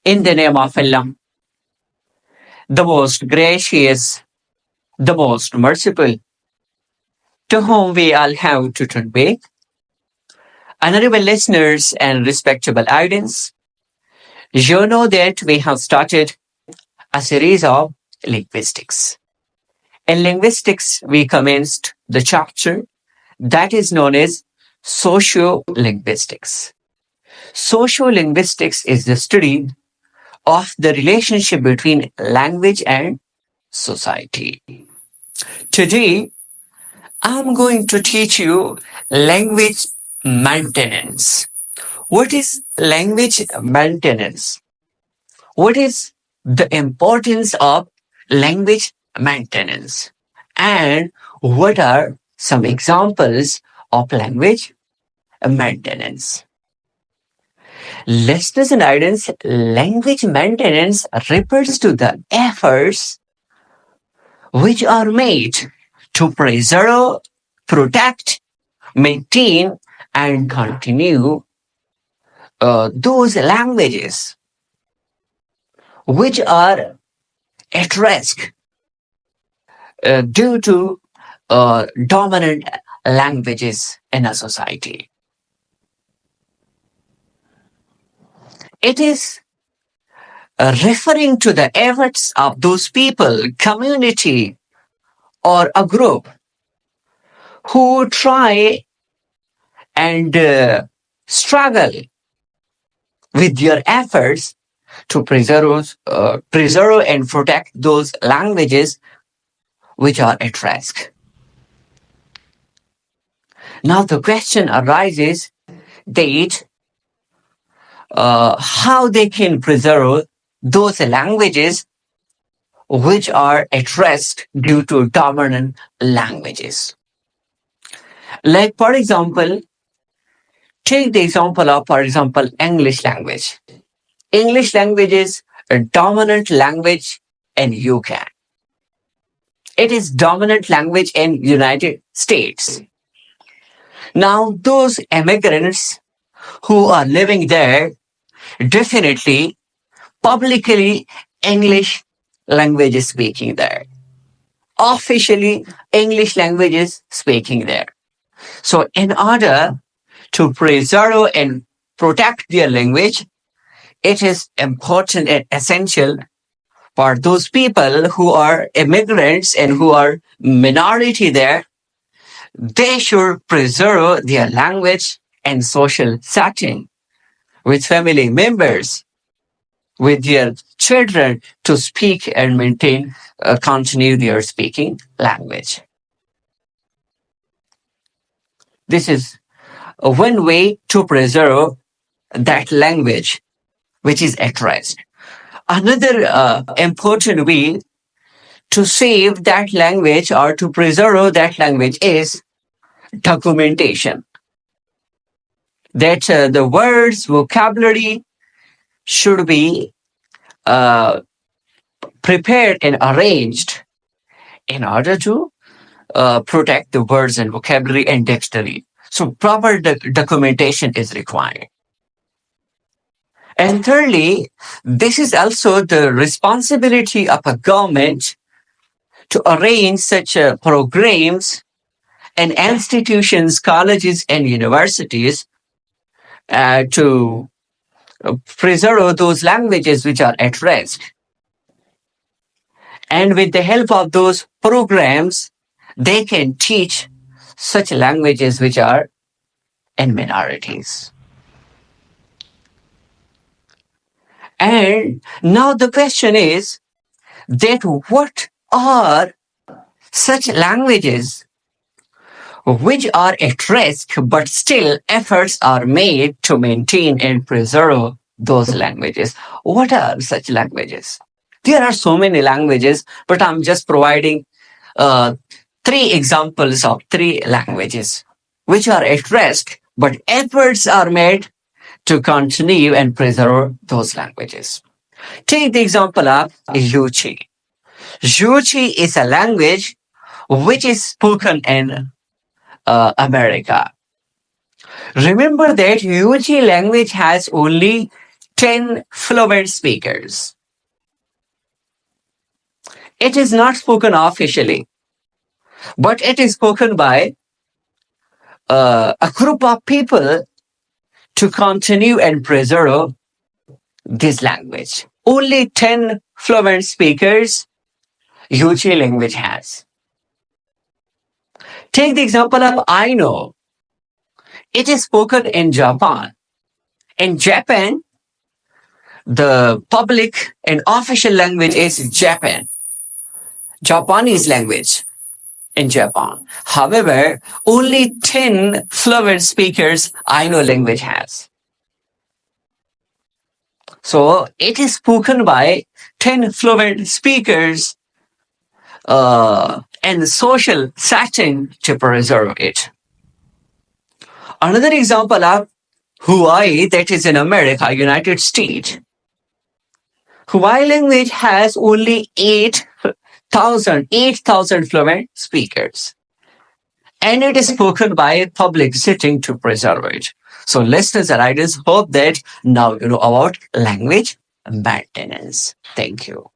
In the name of Allah, the most gracious, the most merciful, to whom we all have to turn back. Honorable listeners and respectable audience, you know that we have started a series of linguistics. In linguistics, we commenced the chapter that is known as sociolinguistics. Sociolinguistics is the study of the relationship between language and society. Today, I'm going to teach you language maintenance. What is language maintenance? What is the importance of language maintenance? And what are some examples of language maintenance? Listeners and audience, language maintenance refers to the efforts which are made to preserve, protect, maintain, and continue those languages which are at risk due to dominant languages in a society. It is referring to the efforts of those people, community, or a group who try and struggle with their efforts to preserve and protect those languages which are at risk. Now the question arises that how they can preserve those languages which are at risk due to dominant languages. Like, for example, take the example of, for example, English language. English language is a dominant language in UK. It is dominant language in United States. Now, those immigrants who are living there definitely publicly English language is speaking there. Officially English language is speaking there. So in order to preserve and protect their language, it is important and essential for those people who are immigrants and who are minority there. They should preserve their language and social setting with family members, with their children to speak and maintain, continue their speaking language. This is one way to preserve that language which is at risk. Another important way to save that language or to preserve that language is documentation. That the words, vocabulary should be prepared and arranged in order to protect the words and vocabulary and dictionary. So proper documentation is required. And thirdly, this is also the responsibility of a government to arrange such programs and institutions, colleges and universities to preserve those languages which are at risk. And with the help of those programs, they can teach such languages which are in minorities. And now the question is that what are such languages which are at risk, but still efforts are made to maintain and preserve those languages? What are such languages? There are so many languages, but I'm just providing 3 examples of 3 languages which are at risk, but efforts are made to continue and preserve those languages. Take the example of Yuchi. Yuchi is a language which is spoken in America. Remember that Yuchi language has only 10 fluent speakers. It is not spoken officially, but it is spoken by a group of people to continue and preserve this language. Only 10 fluent speakers UG language has. Take the example of I know. It is spoken in Japan. In Japan, the public and official language is Japanese language in Japan. However, only 10 fluent speakers I know language has. So it is spoken by 10 fluent speakers and social setting to preserve it. Another example of Hawaii, that is in America, United States. Hawaii language has only 8,000 fluent speakers. And it is spoken by a public sitting to preserve it. So listeners and writers, hope that now you know about language maintenance. Thank you.